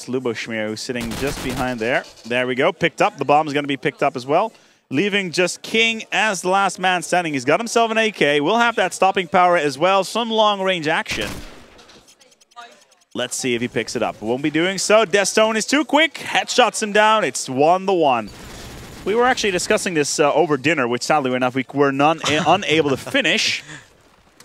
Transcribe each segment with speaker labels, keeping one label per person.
Speaker 1: Luboshmir, who's sitting just behind there. There we go. Picked up. The bomb is going to be picked up as well. Leaving just King as the last man standing. He's got himself an AK. Will have that stopping power as well. Some long-range action. Let's see if he picks it up. Won't be doing so. Deathstone is too quick. Headshots him down. It's 1-1. We were actually discussing this over dinner, which sadly enough we were unable to finish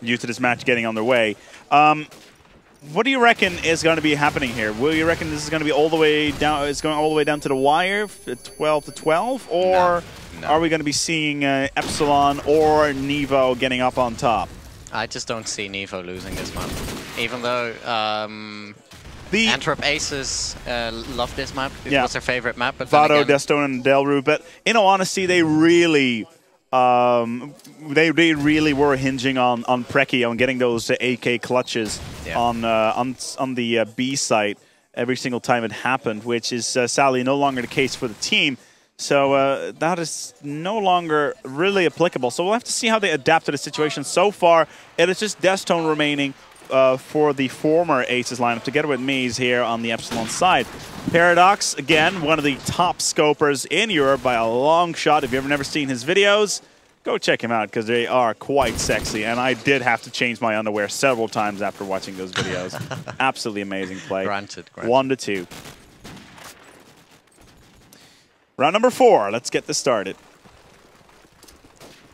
Speaker 1: due to this match getting underway. What do you reckon is going to be happening here? Will you reckon this is going to be all the way down? It's going all the way down to the wire, 12-12, or no. Are we going to be seeing Epsilon or Nevo getting up on top?
Speaker 2: I just don't see Nevo losing this map, even though the Antwerp Aces love this map. It was their favorite map. But
Speaker 1: Vado, Deathstone, and Delru. But in all honesty, they really. They really were hinging on Preki, on getting those AK clutches on the B site every single time it happened, which is sadly no longer the case for the team. So that is no longer really applicable. So we'll have to see how they adapt to the situation. So far, it is just Deathstone remaining for the former Aces lineup, together with Mies here on the Epsilon side. Paradox, again, one of the top scopers in Europe by a long shot. If you've never seen his videos, go check him out, because they are quite sexy. And I did have to change my underwear several times after watching those videos. Absolutely amazing play.
Speaker 2: Granted.
Speaker 1: 1-2. Round number 4. Let's get this started.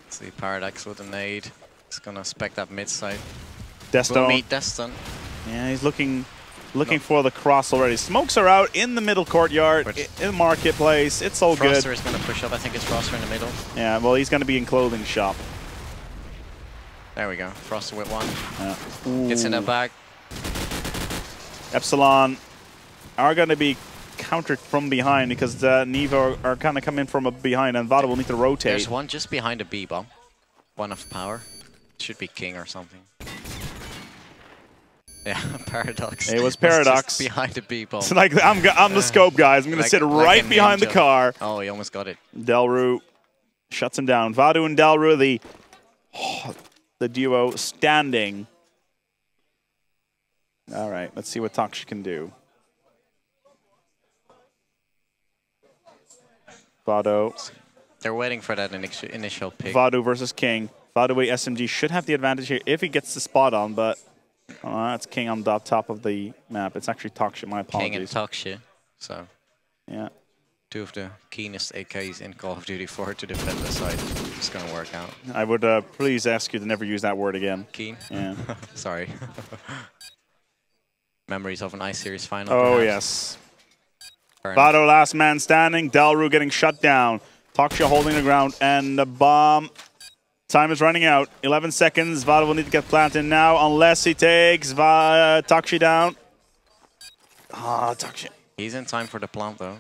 Speaker 2: Let's see, Paradox with a nade. He's going to spec that mid side.
Speaker 1: Deathstone.
Speaker 2: We'll meet Deathstone.
Speaker 1: Yeah, he's looking for the cross already. Smokes are out in the middle courtyard, in the marketplace. It's all good.
Speaker 2: Froster is going to push up. I think it's Froster in the middle.
Speaker 1: Yeah, well, he's going to be in clothing shop.
Speaker 2: There we go. Froster with one.
Speaker 1: Yeah.
Speaker 2: Gets in the back.
Speaker 1: Epsilon are going to be countered from behind, because Nevo are kind of coming from behind, and Vado will need to rotate.
Speaker 2: There's one just behind a B-bomb. One of power. Should be King or something. Yeah, Paradox.
Speaker 1: It was Paradox.
Speaker 2: Just behind the B-bomb.
Speaker 1: So like, I'm the scope, guys. I'm going to sit right behind the car.
Speaker 2: Oh, he almost got it.
Speaker 1: Delru shuts him down. Vadu and Delru, the duo standing. All right, let's see what Taksha can do. Vado.
Speaker 2: They're waiting for that initial pick.
Speaker 1: Vado versus King. Vado SMG should have the advantage here if he gets the spot on, but that's King on the top of the map. It's actually Taksha, my apologies.
Speaker 2: King and Taksha, so
Speaker 1: yeah,
Speaker 2: two of the keenest AKs in Call of Duty 4 to defend the side. It's going to work out.
Speaker 1: I would please ask you to never use that word again.
Speaker 2: Keen?
Speaker 1: Yeah.
Speaker 2: Sorry. Memories of an iSeries final.
Speaker 1: Oh,
Speaker 2: perhaps.
Speaker 1: yes. Vado last man standing. Delru getting shut down. Taksha holding the ground, and the bomb. Time is running out. 11 seconds. Vado will need to get planted now, unless he takes Taksha down. Ah, Taksha.
Speaker 2: He's in time for the plant, though.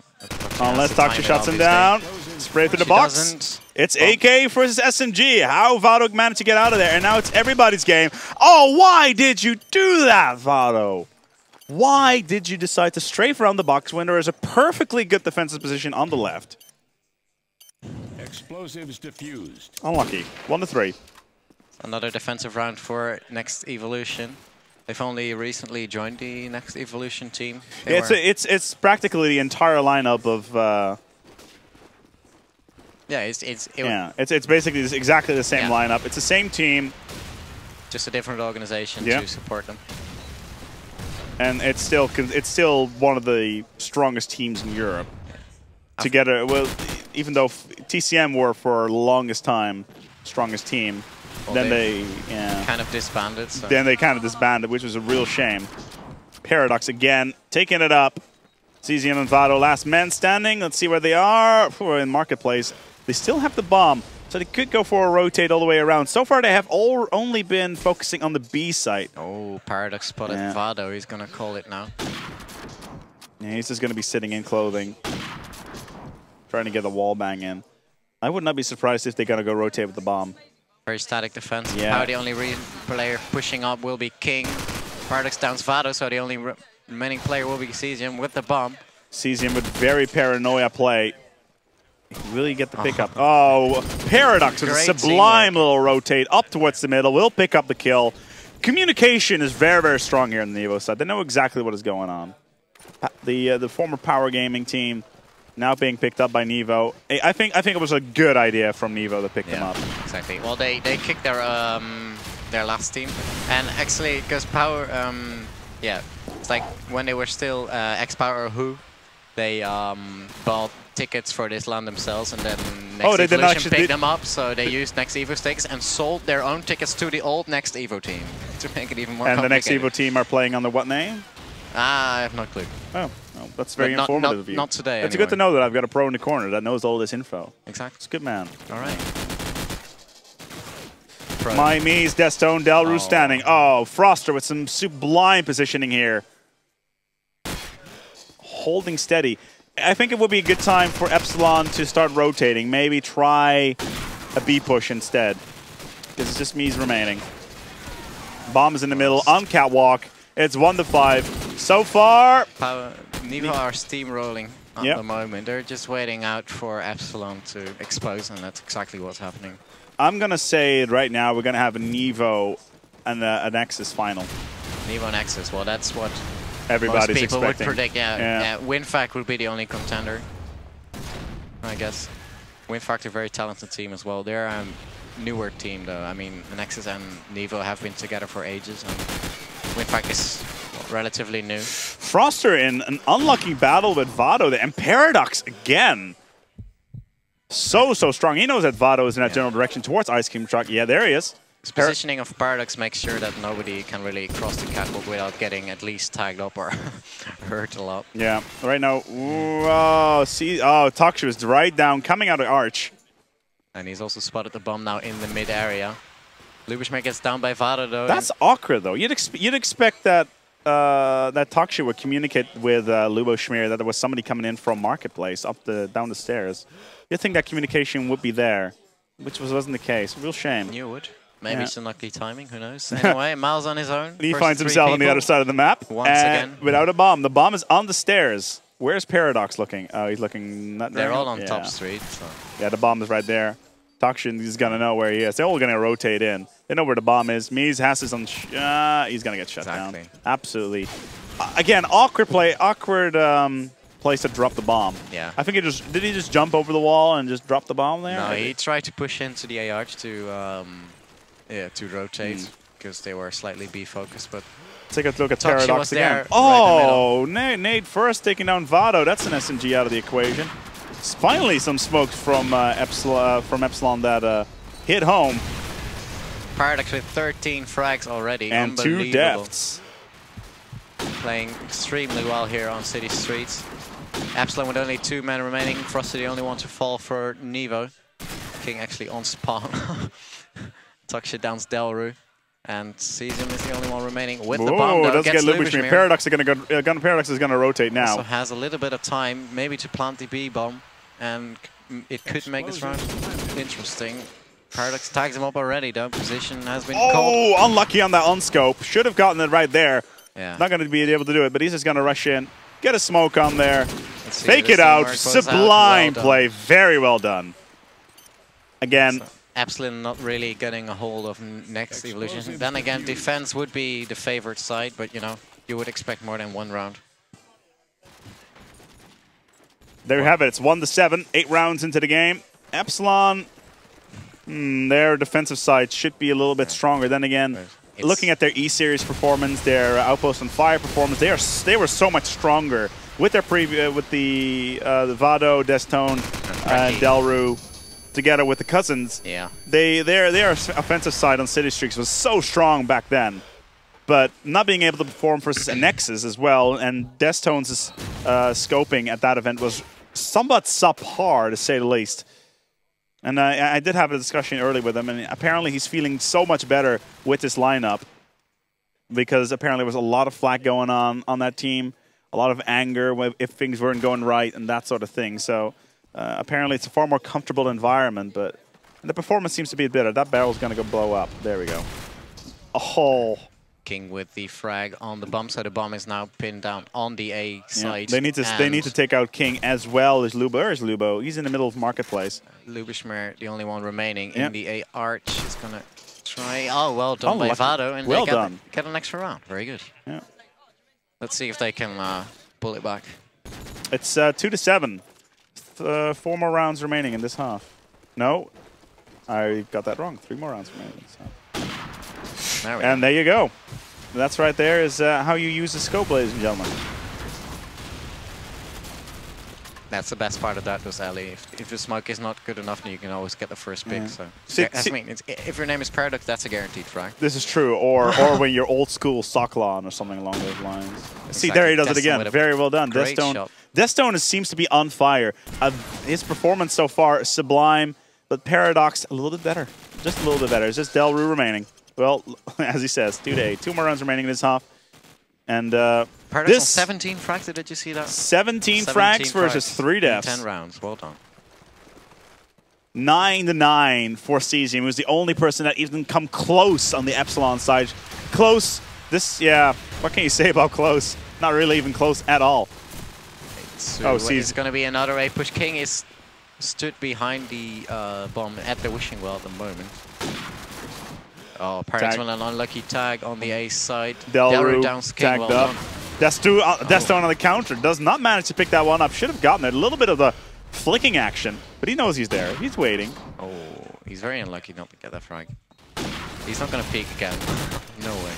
Speaker 1: Unless Taksha shuts him down. Spray through the box.
Speaker 2: Doesn't.
Speaker 1: It's AK versus SMG. How Vado managed to get out of there, and now it's everybody's game. Oh, why did you do that, Vado? Why did you decide to strafe around the box when there is a perfectly good defensive position on the left?
Speaker 3: Explosives diffused.
Speaker 1: Unlucky. 1-3.
Speaker 2: Another defensive round for Next Evolution. They've only recently joined the Next Evolution team.
Speaker 1: Yeah, it's practically the entire lineup of.
Speaker 2: Yeah,
Speaker 1: it's basically exactly the same lineup. It's the same team.
Speaker 2: Just a different organization to support them.
Speaker 1: And it's still one of the strongest teams in Europe. Together, well, even though TCM were for the longest time strongest team, well, then they
Speaker 2: kind of disbanded. So.
Speaker 1: Then they kind of disbanded, which was a real shame. Paradox again, taking it up. CZM and Vado, last men standing. Let's see where they are. In Marketplace, they still have the bomb, so they could go for a rotate all the way around. So far, they have only been focusing on the B site.
Speaker 2: Oh, Paradox spotted Vado. He's going to call it now.
Speaker 1: Yeah, he's just going to be sitting in clothing, trying to get the wall bang in. I would not be surprised if they're going to go rotate with the bomb.
Speaker 2: Very static defense.
Speaker 1: Yeah.
Speaker 2: Now the only player pushing up will be King. Paradox downs Vado, so the only remaining player will be Cesium with the bomb.
Speaker 1: Cesium with very paranoia play. Will he get the pickup? Oh, Paradox with a sublime little rotate up towards the middle. Will pick up the kill. Communication is very, very strong here on the Evo side. They know exactly what is going on. the former Power Gaming team, now being picked up by Nevo. I think it was a good idea from Nevo to pick them up.
Speaker 2: Exactly. Well, they kicked their last team, and actually it goes Power. Yeah, it's like when they were still X-Power or Who, they bought tickets for this LAN themselves, and then Next Evolution picked them up, so they used Next Evo stakes and sold their own tickets to the old Next Evo team to make it even more complicated.
Speaker 1: And the Next Evo team are playing under what name?
Speaker 2: I have no clue.
Speaker 1: Oh, well, that's very informative of you.
Speaker 2: Not today,
Speaker 1: It's good to know that I've got a pro in the corner that knows all this info.
Speaker 2: Exactly.
Speaker 1: It's good, man.
Speaker 2: All right.
Speaker 1: Miami's Destone, Delru standing. Oh, Froster with some sublime positioning here. Holding steady. I think it would be a good time for Epsilon to start rotating. Maybe try a B push instead. Because it's just Mies remaining. Bomb is in the middle on Catwalk. It's 1-5. So far...
Speaker 2: Nevo are steamrolling at the moment. They're just waiting out for Epsilon to expose, and that's exactly what's happening.
Speaker 1: I'm going to say right now we're going to have a Nevo and a Nexus final.
Speaker 2: Nevo and Nexus, well, that's what
Speaker 1: everybody's
Speaker 2: most people
Speaker 1: expecting.
Speaker 2: would predict. Yeah. WinFact would be the only contender, I guess. WinFact are a very talented team as well. They're a newer team, though. I mean, Nexus and Nevo have been together for ages, and WinFact is relatively new.
Speaker 1: Froster in an unlucky battle with Vado, and Paradox again. So strong. He knows that Vado is in that general direction towards Ice Cream Truck. Yeah, there he is.
Speaker 2: His positioning of Paradox makes sure that nobody can really cross the catwalk without getting at least tagged up or hurt a lot.
Speaker 1: Yeah, right now, Takshu is right down, coming out of Arch.
Speaker 2: And he's also spotted the bomb now in the mid area. Lubishmer gets down by Vado though.
Speaker 1: That's awkward though. You'd expect that that Takshu would communicate with Lubishmer that there was somebody coming in from Marketplace down the stairs. You'd think that communication would be there, which wasn't the case. Real shame.
Speaker 2: You would. Maybe some lucky timing, who knows. Anyway, Miles on his own.
Speaker 1: He finds himself on the other side of the map.
Speaker 2: Once again.
Speaker 1: Without a bomb. The bomb is on the stairs. Where's Paradox looking? Oh, he's looking...
Speaker 2: They're all on top street. So.
Speaker 1: Yeah, the bomb is right there. Takshin is going to know where he is. They're all going to rotate in. They know where the bomb is. Mies has his on... he's going to get shut down. Absolutely. Again, awkward play. Awkward place to drop the bomb.
Speaker 2: Yeah.
Speaker 1: I think he just... Did he just jump over the wall and just drop the bomb there?
Speaker 2: No, he tried to push into the AR to rotate, because they were slightly B-focused, but...
Speaker 1: Take a look at Paradox again. Oh, Nade first taking down Vado. That's an SMG out of the equation. Finally some smokes from Epsilon that hit home.
Speaker 2: Paradox with 13 frags already.
Speaker 1: And 2 deaths.
Speaker 2: Playing extremely well here on city streets. Epsilon with only 2 men remaining. Frosty the only one to fall for Nevo. King actually on spawn. Taksha downs Delru, and Cesium is the only one remaining with the bomb.
Speaker 1: Doesn't get Lubishmer. Paradox is going to rotate now.
Speaker 2: Also has a little bit of time, maybe to plant the B bomb, and it could make this round interesting. Paradox tags him up already, though. Position has been called.
Speaker 1: Oh, unlucky on that unscope. Should have gotten it right there.
Speaker 2: Yeah.
Speaker 1: Not going to be able to do it, but he's just going to rush in, get a smoke on there, fake it out. Sublime play. Very well done. Again.
Speaker 2: So Epsilon not really getting a hold of Next Evolution. Then again, defense would be the favored side, but you know, you would expect more than 1 round.
Speaker 1: There you have it. It's 1-7, 8 rounds into the game. Epsilon, their defensive side should be a little bit stronger. Then again, looking at their E-Series performance, their Outpost on Fire performance, they were so much stronger with their the Vado, Destone, Delru. Together with the cousins, their offensive side on City Streaks was so strong back then, but not being able to perform versus a Nexus as well, and Destone's scoping at that event was somewhat subpar, to say the least. And I did have a discussion earlier with him, and apparently he's feeling so much better with this lineup, because apparently there was a lot of flack going on that team, a lot of anger if things weren't going right, and that sort of thing. So. Apparently it's a far more comfortable environment, but the performance seems to be better. That barrel's going to go blow up. There we go. Oh.
Speaker 2: King with the frag on the bomb, so the bomb is now pinned down on the A side.
Speaker 1: They need to take out King as well as Lubo. Where's Lubo? He's in the middle of Marketplace.
Speaker 2: Lubishmer, the only one remaining in the A arch, is going to try. Oh, well done by Vado, and they get an extra round. Very good.
Speaker 1: Yeah.
Speaker 2: Let's see if they can pull it back.
Speaker 1: It's 2-7. 4 more rounds remaining in this half. No, I got that wrong. 3 more rounds remaining in this half. There you go. That's right there is how you use the scope, ladies and gentlemen.
Speaker 2: That's the best part of that, was Ali. If the smoke is not good enough, then you can always get the first pick. So, I mean, if your name is Paradox, that's a guaranteed frag.
Speaker 1: This is true, or when you're old school Sokolon or something along those lines. Exactly. See, there he does it again. Very well done. Deathstone seems to be on fire. His performance so far is sublime, but Paradox a little bit better. Just a little bit better. It's just Delru remaining. Well, as he says, 2-8. 2 more rounds remaining in this half. And
Speaker 2: Paradox on 17 frags, did you see that?
Speaker 1: 17 frags versus 3 deaths.
Speaker 2: 10 rounds, well done.
Speaker 1: 9-9 for Cesium, who's the only person that even come close on the Epsilon side. Close. This, yeah, what can you say about close? Not really even close at all.
Speaker 2: It's going to be another A push. King is stood behind the bomb at the wishing well at the moment. Oh, Paradox with an unlucky tag on the A side.
Speaker 1: Delru
Speaker 2: downs King,
Speaker 1: tagged up. Deathstone on the counter. Does not manage to pick that one up. Should have gotten it. A little bit of the flicking action, but he knows he's there. He's waiting.
Speaker 2: Oh, he's very unlucky not to get that frag. He's not going to peek again. No way.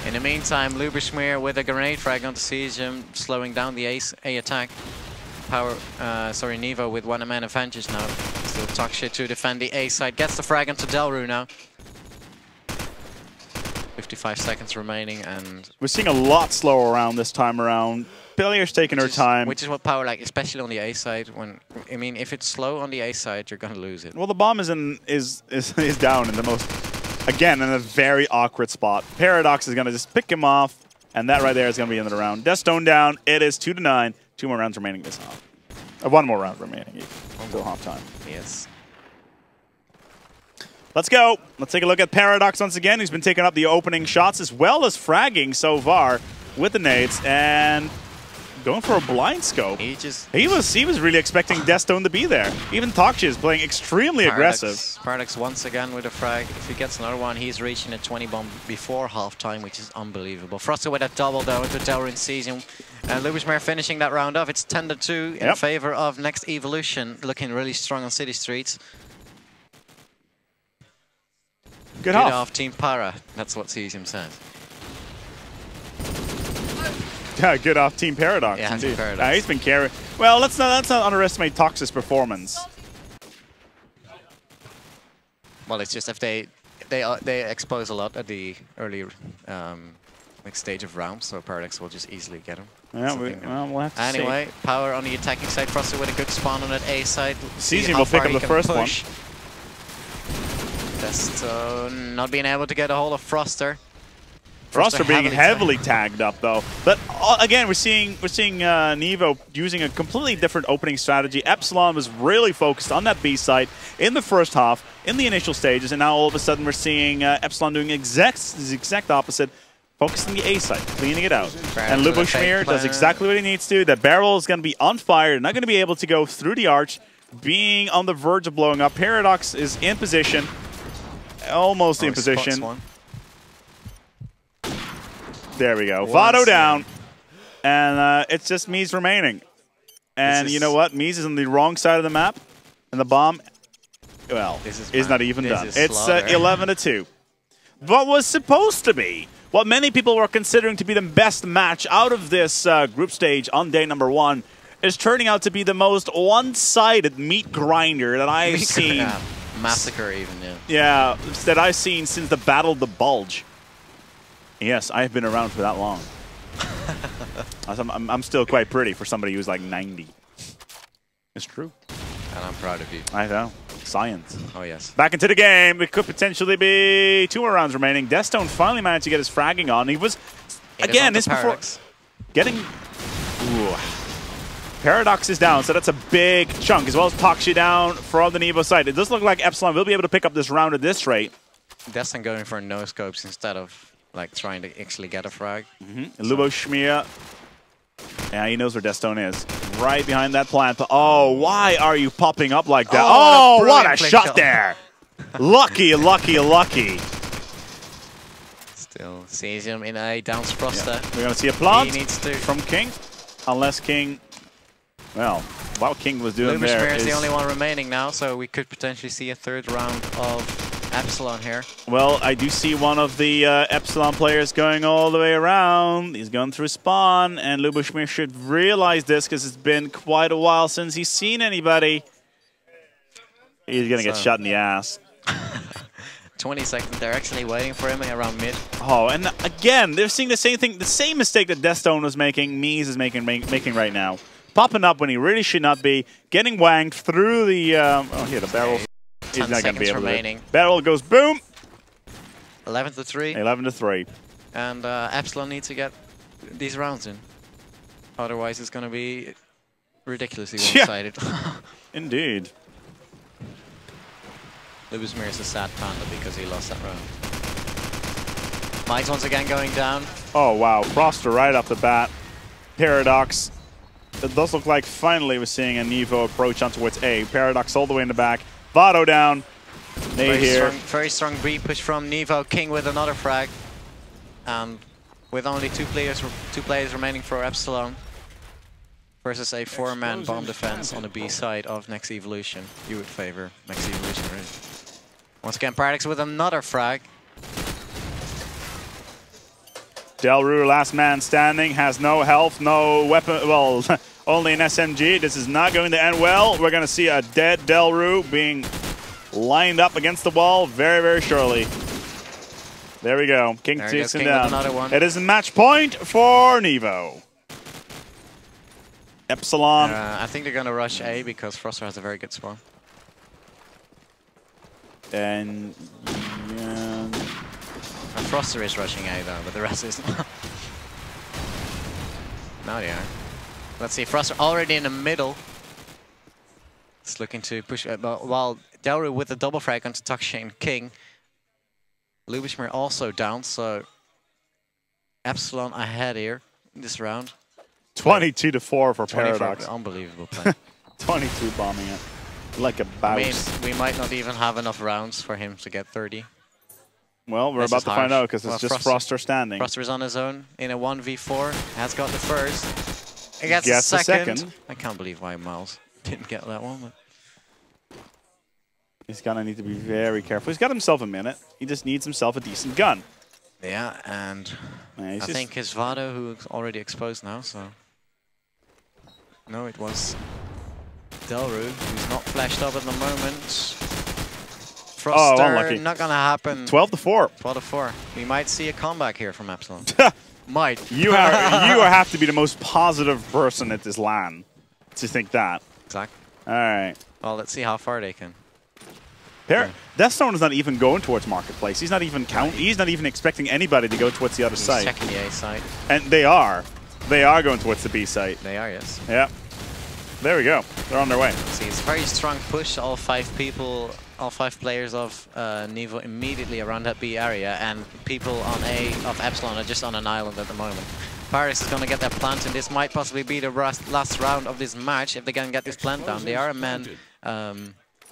Speaker 2: In the meantime, Luberschmeer with a grenade frag onto Cesium, slowing down the A attack. Nevo with 1-man advantage now. Still talk shit to defend the A side. Gets the frag onto Delru now. 55 seconds remaining, and
Speaker 1: we're seeing a lot slower around this time around. Player's taking her time.
Speaker 2: Which is what Power like, especially on the A side. When I mean, if it's slow on the A side, you're gonna lose it.
Speaker 1: Well, the bomb is down in the most, again, in a very awkward spot. Paradox is gonna just pick him off, and that right there is gonna be the end of the round. Deathstone down. It is 2-9. 2 more rounds remaining this half. 1 more round remaining until half time.
Speaker 2: Yes.
Speaker 1: Let's go. Let's take a look at Paradox once again, who's been taking up the opening shots as well as fragging so far with the nades and going for a blind scope. He was really expecting Deathstone to be there. Even Tokchi is playing extremely aggressive.
Speaker 2: Paradox once again with a frag. If he gets another one, he's reaching a 20 bomb before halftime, which is unbelievable. Froster with a double though into Delrin Cesium. And Luberschmeer finishing that round off. It's 10-2 in favor of Next Evolution, looking really strong on City Streets.
Speaker 1: Good half.
Speaker 2: Team Para. That's what Cesium says.
Speaker 1: Yeah, good off Team Paradox.
Speaker 2: Yeah, Team Paradox.
Speaker 1: He's been carrying. Well, let's not underestimate Tox's performance.
Speaker 2: Well, it's just if they expose a lot at the early stage of rounds, so Paradox will just easily get him.
Speaker 1: Yeah, we'll have to see.
Speaker 2: Anyway, Power on the attacking side. Froster with a good spawn on that A side.
Speaker 1: Cesium will pick up the first one.
Speaker 2: Deathstone not being able to get a hold of Froster.
Speaker 1: Froster being heavily tagged up though. But again, we're seeing Nevo using a completely different opening strategy. Epsilon was really focused on that B side in the first half, in the initial stages, and now all of a sudden we're seeing Epsilon doing the exact opposite, focusing the A side, cleaning it out. And Luberschmeer does exactly what he needs to. That barrel is going to be on fire, not going to be able to go through the arch, being on the verge of blowing up. Paradox is in position. Almost in position. There we go. Vado down. And it's just Mies remaining. And you know what? Mies is on the wrong side of the map. And the bomb, well, is not even done. It's 11-2. What was supposed to be, what many people were considering to be the best match out of this group stage on day number 1, is turning out to be the most one-sided meat grinder that I've seen.
Speaker 2: Yeah. Massacre even, yeah.
Speaker 1: Yeah, that I've seen since the Battle of the Bulge. Yes, I've been around for that long. I'm still quite pretty for somebody who's like 90. It's true.
Speaker 2: And I'm proud of you.
Speaker 1: I know. Science.
Speaker 2: Oh, yes.
Speaker 1: Back into the game. It could potentially be 2 more rounds remaining. Deathstone finally managed to get his fragging on. He was, again, this before getting... Ooh. Paradox is down, so that's a big chunk, as well as Tokchi down from the Nevo side. It does look like Epsilon will be able to pick up this round at this rate.
Speaker 2: Deathstone going for no-scopes instead of like trying to actually get a frag.
Speaker 1: Luberschmeer. Yeah, he knows where Deathstone is. Right behind that plant. Oh, why are you popping up like that? Oh, what a shot there! Lucky, lucky, lucky.
Speaker 2: Still sees him in a down Froster.
Speaker 1: Yeah. We're going to see a plant
Speaker 2: he needs to
Speaker 1: from King. unless King... Well, what King was doing there
Speaker 2: is the only one remaining now, so we could potentially see a third round of Epsilon here.
Speaker 1: Well, I do see one of the Epsilon players going all the way around. He's going through spawn, and Lubushmir should realize this because it's been quite a while since he's seen anybody. He's going to get shot in the ass.
Speaker 2: 20 seconds. They're actually waiting for him around mid.
Speaker 1: Oh, and again, they're seeing the same thing, the same mistake that Deathstone was making, Mies is making right now. Popping up when he really should not be, getting wanged through the... oh, here, the barrel. He's not going to be able to. Barrel goes boom.
Speaker 2: 11-3.
Speaker 1: 11-3.
Speaker 2: And Epsilon needs to get these rounds in. Otherwise, it's going to be ridiculously one-sided.
Speaker 1: Indeed.
Speaker 2: Lubusmir is a sad panda because he lost that round. Mike's once again going down.
Speaker 1: Oh, wow. Froster right off the bat. Paradox. It does look like finally we're seeing a Nevo approach on towards A. Paradox all the way in the back. Vado down.
Speaker 2: Very strong B push from Nevo. King with another frag. And with only two players remaining for Epsilon versus a 4-man bomb defense on the B side of Next Evolution. You would favor Next Evolution, really. Once again, Paradox with another frag.
Speaker 1: Delru, last man standing, has no health, no weapon, well, only an SMG. This is not going to end well. We're going to see a dead Delru being lined up against the wall very, very surely. There we go. King takes him down. It is a match point for Nevo. Epsilon.
Speaker 2: I think they're going to rush A because Froster has a very good spawn.
Speaker 1: And
Speaker 2: Froster is rushing A though, but the rest is not. Now they are. Let's see, Froster already in the middle. It's looking to push, while Delru with a double frag onto Taksha and King. Lubishmir also down, so Epsilon ahead here in this round.
Speaker 1: 22-4 for Paradox.
Speaker 2: Unbelievable play.
Speaker 1: 22 bombing it. Like a bounce.
Speaker 2: I mean, we might not even have enough rounds for him to get 30.
Speaker 1: Well, we're about to find out because it's just Froster standing.
Speaker 2: Froster is on his own in a 1v4. Has got the first. He gets the second. I can't believe why Miles didn't get that one. But
Speaker 1: he's going to need to be very careful. He's got himself a minute. He just needs himself a decent gun.
Speaker 2: Yeah, and I think it's Vado who's already exposed now, so... No, it was Delru, who's not flashed up at the moment. Froster, not gonna happen.
Speaker 1: 12-4.
Speaker 2: 12-4. We might see a comeback here from Epsilon. Might.
Speaker 1: You have to be the most positive person at this LAN to think that.
Speaker 2: Exactly.
Speaker 1: All right.
Speaker 2: Well, let's see how far they can.
Speaker 1: Deathstone is not even going towards Marketplace. He's not even He's not even expecting anybody to go towards the other side.
Speaker 2: He's checking the A side.
Speaker 1: And they are. They are going towards the B side.
Speaker 2: They are, yes.
Speaker 1: Yeah. There we go. They're on their way.
Speaker 2: See, it's a very strong push. All five players of Nevo immediately around that B area, and people on A of Epsilon are just on an island at the moment. Paris is going to get their plant, and this might possibly be the last round of this match if they can get this plant down. They are a man.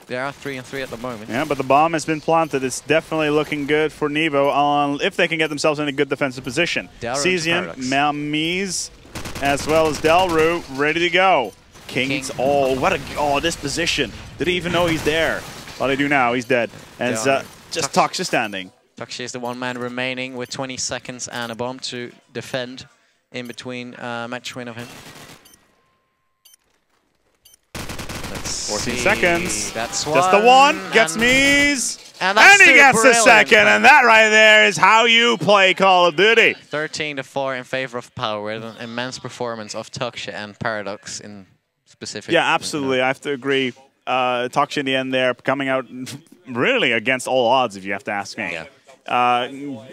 Speaker 2: They are 3-3 at the moment.
Speaker 1: Yeah, but the bomb has been planted. It's definitely looking good for Nevo on if they can get themselves in a good defensive position. Cesium, Mies, as well as Delru, ready to go. King's this position. Didn't even know he's there. Well, they do now. He's dead. And just Taksha standing.
Speaker 2: Taksha is the one man remaining with 20 seconds and a bomb to defend in between match win of him.
Speaker 1: 14 seconds.
Speaker 2: That's
Speaker 1: just the one. Gets Mies. And he gets the second. And that right there is how you play Call of Duty.
Speaker 2: 13-4 in favor of Power with an immense performance of Taksha and Paradox in specific.
Speaker 1: Yeah, absolutely. I have to agree. Taksha in the end there coming out really against all odds, if you have to ask me. Yeah.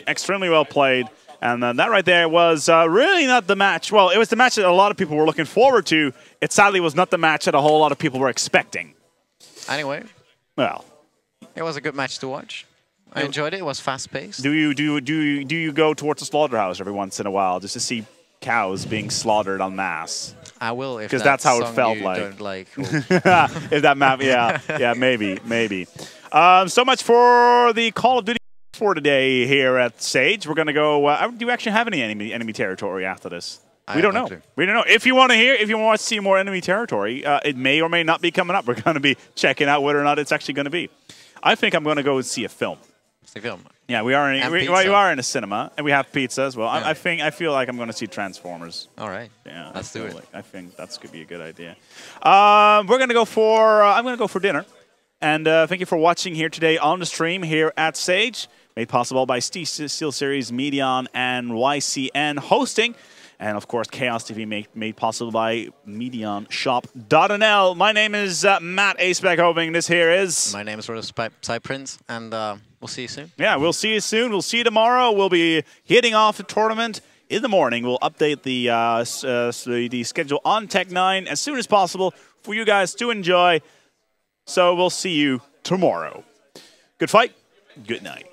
Speaker 1: Extremely well played. And that right there was really not the match. Well, it was the match that a lot of people were looking forward to. It sadly was not the match that a whole lot of people were expecting.
Speaker 2: Anyway.
Speaker 1: Well.
Speaker 2: It was a good match to watch. I enjoyed it. It was fast-paced.
Speaker 1: Do you go towards the slaughterhouse every once in a while just to see cows being slaughtered en masse?
Speaker 2: I will, if
Speaker 1: that's how it felt like.
Speaker 2: Don't like.
Speaker 1: If that map, yeah, maybe. So much for the Call of Duty for today here at Sage. We're going to go... do you actually have any enemy territory after this? We don't know. We don't know. If you want to see more enemy territory, it may or may not be coming up. We're going to be checking out whether or not it's actually going to be. I think I'm going to go and see a film.
Speaker 2: See a film.
Speaker 1: Yeah, we are in a cinema, and we have pizza as well.
Speaker 2: Yeah.
Speaker 1: I feel like I'm going to see Transformers.
Speaker 2: All right.
Speaker 1: Yeah,
Speaker 2: let's do it.
Speaker 1: I think that's could be a good idea. I'm going to go for dinner, and thank you for watching here today on the stream here at Sage, made possible by Steelseries, Medion, and YCN Hosting. And, of course, Chaos TV made possible by MedianShop.nl. My name is Matt Aceback Hoping. This here is...
Speaker 2: My name is Rodos Prince, and we'll see you soon.
Speaker 1: Yeah, we'll see you soon. We'll see you tomorrow. We'll be hitting off the tournament in the morning. We'll update the schedule on Tech9 as soon as possible for you guys to enjoy. So we'll see you tomorrow. Good fight. Good night.